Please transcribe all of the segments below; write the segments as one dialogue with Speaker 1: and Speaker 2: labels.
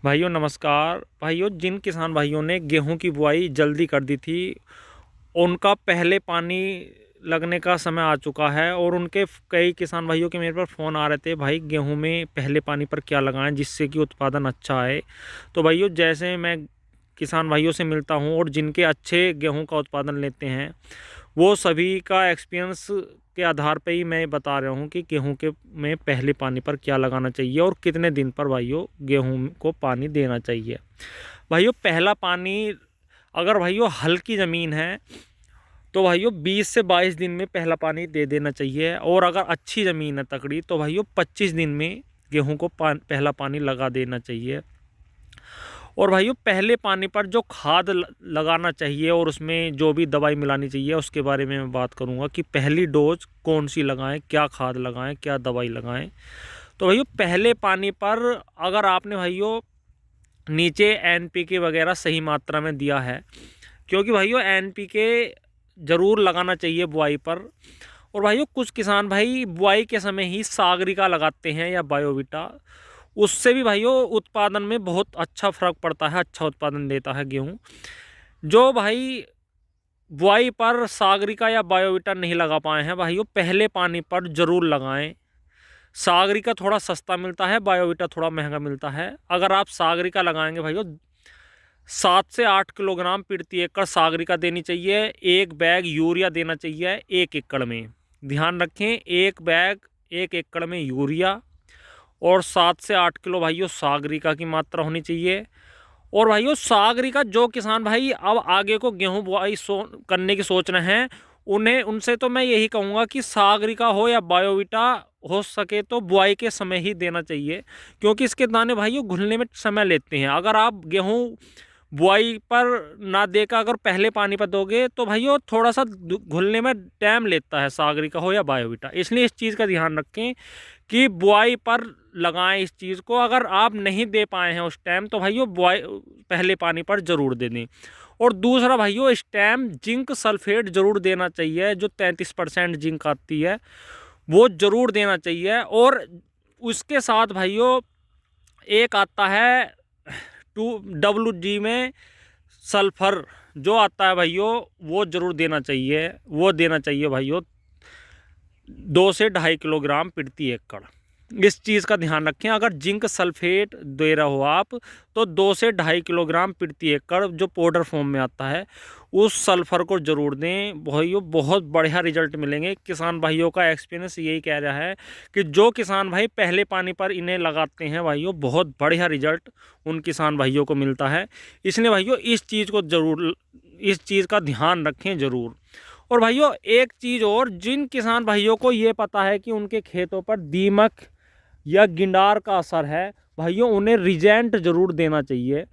Speaker 1: भाइयों नमस्कार। भाइयों, जिन किसान भाइयों ने गेहूं की बुआई जल्दी कर दी थी, उनका पहले पानी लगने का समय आ चुका है। और उनके कई किसान भाइयों के मेरे पर फ़ोन आ रहे थे, भाई गेहूं में पहले पानी पर क्या लगाएं जिससे कि उत्पादन अच्छा आए। तो भाइयों, जैसे मैं किसान भाइयों से मिलता हूं और जिनके अच्छे गेहूं का उत्पादन लेते हैं, वो सभी का एक्सपीरियंस के आधार पे ही मैं बता रहा हूँ कि गेहूं के में पहले पानी पर क्या लगाना चाहिए और कितने दिन पर भाइयों गेहूं को पानी देना चाहिए। भाइयों, पहला पानी अगर भाइयों हल्की ज़मीन है तो भाइयों 20 से 22 दिन में पहला पानी दे देना चाहिए। और अगर अच्छी ज़मीन है तकड़ी तो भाइयों 25 दिन में गेहूं को पहला पानी लगा देना चाहिए। और भाइयों, पहले पानी पर जो खाद लगाना चाहिए और उसमें जो भी दवाई मिलानी चाहिए उसके बारे में मैं बात करूंगा कि पहली डोज कौन सी लगाएं, क्या खाद लगाएं, क्या दवाई लगाएं। तो भाइयों, पहले पानी पर अगर आपने भाइयों नीचे एनपीके वगैरह सही मात्रा में दिया है, क्योंकि भाइयों एनपीके ज़रूर लगाना चाहिए बुआई पर। और भाइयों, कुछ किसान भाई बुआई के समय ही सागरिका लगाते हैं या बायोविटा, उससे भी भाइयों उत्पादन में बहुत अच्छा फ़र्क पड़ता है, अच्छा उत्पादन देता है गेहूं। जो भाई बुआई पर सागरिका या बायोविटा नहीं लगा पाए हैं, भाइयों पहले पानी पर ज़रूर लगाएं। सागरिका थोड़ा सस्ता मिलता है, बायोविटा थोड़ा महंगा मिलता है। अगर आप सागरिका लगाएंगे भाइयों, 7 से 8 किलोग्राम प्रति एकड़ सागरिका देनी चाहिए। एक बैग यूरिया देना चाहिए 1 एकड़ में। ध्यान रखें, एक बैग 1 एकड़ में यूरिया और 7 से 8 किलो भाइयों सागरिका की मात्रा होनी चाहिए। और भाइयों, सागरिका जो किसान भाई अब आगे को गेहूं बुआई करने की सोच रहे हैं, उन्हें उनसे तो मैं यही कहूँगा कि सागरिका हो या बायोविटा हो सके तो बुआई के समय ही देना चाहिए, क्योंकि इसके दाने भाइयों घुलने में समय लेते हैं। अगर आप गेहूं बुआई पर ना देकर अगर पहले पानी पर दोगे तो भाइयों थोड़ा सा घुलने में टाइम लेता है, सागरिका हो या बायोविटा। इसलिए इस चीज़ का ध्यान रखें कि बुआई पर लगाएं इस चीज़ को। अगर आप नहीं दे पाए हैं उस टाइम तो भाइयों बुआई पहले पानी पर ज़रूर दे दें। और दूसरा भाइयों, इस टाइम जिंक सल्फेट ज़रूर देना चाहिए, जो 33% जिंक आती है वो ज़रूर देना चाहिए। और उसके साथ भाइयों एक आता है 2WG में सल्फर जो आता है भाइयों, वो ज़रूर देना चाहिए। वो देना चाहिए भाइयों 2 से 2.5 किलोग्राम प्रति एकड़। इस चीज़ का ध्यान रखें, अगर जिंक सल्फेट दे रहे हो आप तो 2 से 2.5 किलोग्राम प्रति एकड़ जो पाउडर फॉर्म में आता है उस सल्फर को ज़रूर दें। भाइयों बहुत बढ़िया रिजल्ट मिलेंगे। किसान भाइयों का एक्सपीरियंस यही कह रहा है कि जो किसान भाई पहले पानी पर इन्हें लगाते हैं भाइयों, बहुत बढ़िया रिजल्ट उन किसान भाइयों को मिलता है। इसलिए भाइयों इस चीज़ को ज़रूर, इस चीज़ का ध्यान रखें ज़रूर। और भाइयों एक चीज़ और, जिन किसान भाइयों को ये पता है कि उनके खेतों पर दीमक या गिंडार का असर है, भाइयों उन्हें रिजेंट ज़रूर देना चाहिए।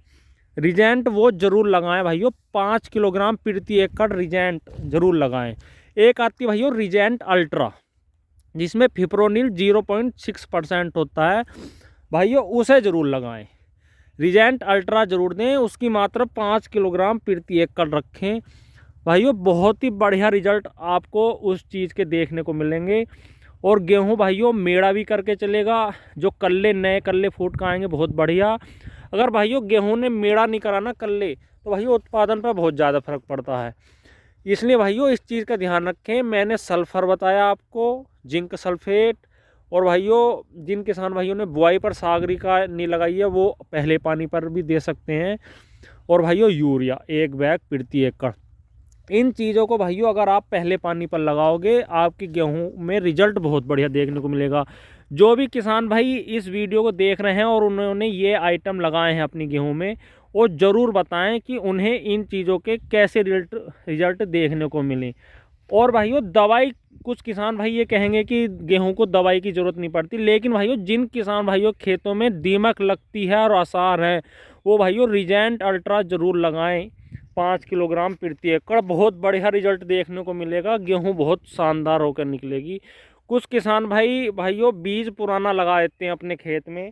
Speaker 1: रिजेंट वो ज़रूर लगाएं भाइयों, 5 किलोग्राम प्रति एकड़ रिजेंट ज़रूर लगाएं। एक आती है भाइयों रिजेंट अल्ट्रा, जिसमें फिप्रोनिल 0.6% होता है, भाइयों उसे ज़रूर लगाएं। रिजेंट अल्ट्रा ज़रूर दें, उसकी मात्रा 5 किलोग्राम प्रति एकड़ रखें। भाइयों बहुत ही बढ़िया रिजल्ट आपको उस चीज़ के देखने को मिलेंगे। और गेहूं भाइयों मेड़ा भी करके चलेगा, जो कल्ले नए कल्ले फूट का आएंगे बहुत बढ़िया। अगर भाइयों गेहूं ने मेड़ा नहीं कराना कल्ले तो भाइयों उत्पादन पर बहुत ज़्यादा फर्क पड़ता है। इसलिए भाइयों इस चीज़ का ध्यान रखें। मैंने सल्फ़र बताया आपको, जिंक सल्फेट। और भाइयों जिन किसान भाइयों ने बुआई पर सागरिका नहीं लगाई है वो पहले पानी पर भी दे सकते हैं। और भाइयों यूरिया 1 बैग प्रति एकड़, इन चीज़ों को भाइयों अगर आप पहले पानी पर लगाओगे आपकी गेहूं में रिजल्ट बहुत बढ़िया देखने को मिलेगा। जो भी किसान भाई इस वीडियो को देख रहे हैं और उन्होंने ये आइटम लगाए हैं अपनी गेहूं में, वो ज़रूर बताएं कि उन्हें इन चीज़ों के कैसे रिजल्ट देखने को मिले। और भाइयों दवाई, कुछ किसान भाई ये कहेंगे कि गेहूं को दवाई की ज़रूरत नहीं पड़ती, लेकिन भाइयों जिन किसान भाइयों खेतों में दीमक लगती है और आसार है वो भाइयों रिजेंट अल्ट्रा ज़रूर लगाएं। 5 किलोग्राम प्रति एकड़, बहुत बढ़िया रिजल्ट देखने को मिलेगा, गेहूं बहुत शानदार होकर निकलेगी। कुछ किसान भाइयों बीज पुराना लगा देते हैं अपने खेत में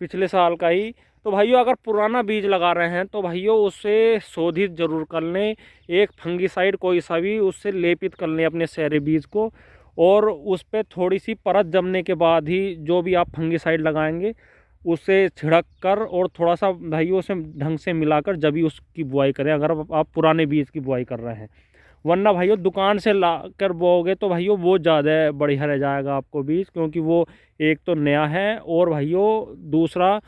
Speaker 1: पिछले साल का ही, तो भाइयों अगर पुराना बीज लगा रहे हैं तो भाइयों उससे शोधित जरूर कर लें। एक फंगीसाइड कोई सा भी उससे लेपित कर लें अपने सारे बीज को, और उस पर थोड़ी सी परत जमने के बाद ही जो भी आप फंगीसाइड लगाएंगे उसे छिड़क कर और थोड़ा सा भाइयों उसे ढंग से मिलाकर जब भी उसकी बुआई करें, अगर आप पुराने बीज की बुआई कर रहे हैं। वरना भाइयों दुकान से ला कर बोओगे तो भाइयों वो ज़्यादा बढ़िया रह जाएगा आपको बीज, क्योंकि वो एक तो नया है और भाइयों दूसरा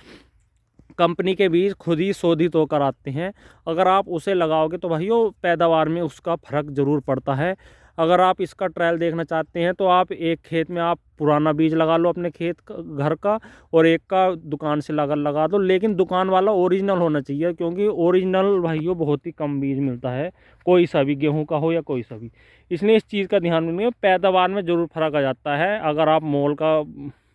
Speaker 1: कंपनी के बीज खुद ही शोधित होकर आते हैं। अगर आप उसे लगाओगे तो भाइयों पैदावार में उसका फ़र्क ज़रूर पड़ता है। अगर आप इसका ट्रायल देखना चाहते हैं तो आप एक खेत में आप पुराना बीज लगा लो अपने खेत का, घर का, और एक का दुकान से लगा दो। लेकिन दुकान वाला ओरिजिनल होना चाहिए, क्योंकि ओरिजिनल भाइयों बहुत ही कम बीज मिलता है, कोई सा भी, गेहूं का हो या कोई सा भी। इसलिए इस चीज़ का ध्यान रखिए, पैदावार में ज़रूर फ़र्क आ जाता है। अगर आप मोल का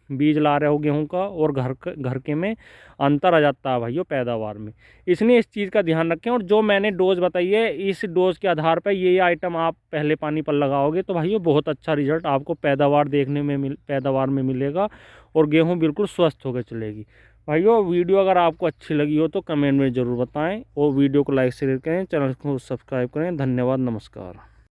Speaker 1: बीज ला रहे हो गेहूं का और घर के में अंतर आ जाता है भाइयों पैदावार में। इसलिए इस चीज़ का ध्यान रखें। और जो मैंने डोज बताई है, इस डोज के आधार पर ये आइटम आप पहले पानी पर लगाओगे तो भाइयों बहुत अच्छा रिजल्ट आपको पैदावार में मिलेगा और गेहूं बिल्कुल स्वस्थ होकर चलेगी। भाइयों वीडियो अगर आपको अच्छी लगी हो तो कमेंट में ज़रूर बताएं और वीडियो को लाइक शेयर करें, चैनल को सब्सक्राइब करें। धन्यवाद, नमस्कार।